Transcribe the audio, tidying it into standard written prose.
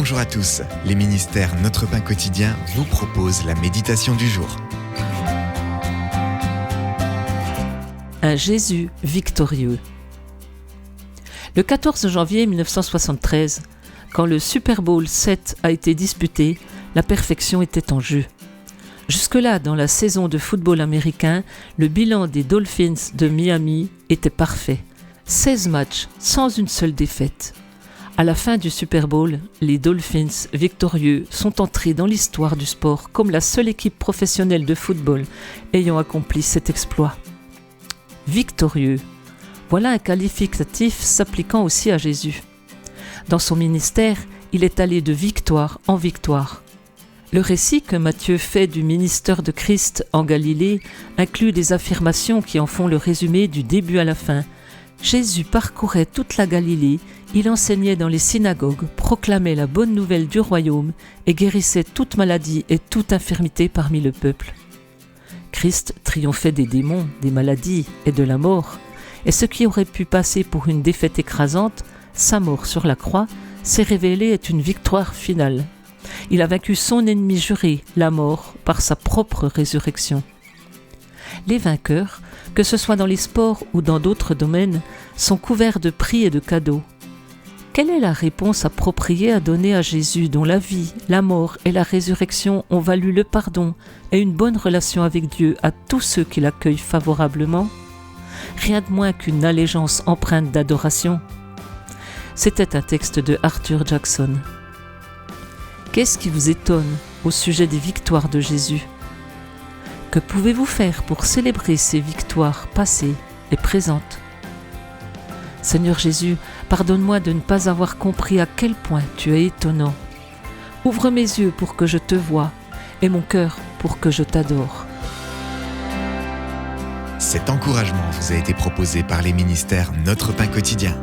Bonjour à tous, les ministères Notre Pain Quotidien vous proposent la méditation du jour. Un Jésus victorieux. Le 14 janvier 1973, quand le Super Bowl 7 a été disputé, la perfection était en jeu. Jusque-là, dans la saison de football américain, le bilan des Dolphins de Miami était parfait. 16 matchs sans une seule défaite. À la fin du Super Bowl, les Dolphins victorieux sont entrés dans l'histoire du sport comme la seule équipe professionnelle de football ayant accompli cet exploit. Victorieux. Voilà un qualificatif s'appliquant aussi à Jésus. Dans son ministère, il est allé de victoire en victoire. Le récit que Matthieu fait du ministère de Christ en Galilée inclut des affirmations qui en font le résumé du début à la fin. Jésus parcourait toute la Galilée, il enseignait dans les synagogues, proclamait la bonne nouvelle du royaume et guérissait toute maladie et toute infirmité parmi le peuple. Christ triomphait des démons, des maladies et de la mort, et ce qui aurait pu passer pour une défaite écrasante, sa mort sur la croix, s'est révélé être une victoire finale. Il a vaincu son ennemi juré, la mort, par sa propre résurrection. Les vainqueurs, que ce soit dans les sports ou dans d'autres domaines, sont couverts de prix et de cadeaux. Quelle est la réponse appropriée à donner à Jésus dont la vie, la mort et la résurrection ont valu le pardon et une bonne relation avec Dieu à tous ceux qui l'accueillent favorablement? Rien de moins qu'une allégeance empreinte d'adoration. C'était un texte de Arthur Jackson. Qu'est-ce qui vous étonne au sujet des victoires de Jésus? Que pouvez-vous faire pour célébrer ces victoires passées et présentes? Seigneur Jésus, pardonne-moi de ne pas avoir compris à quel point tu es étonnant. Ouvre mes yeux pour que je te voie et mon cœur pour que je t'adore. Cet encouragement vous a été proposé par les ministères Notre Pain Quotidien.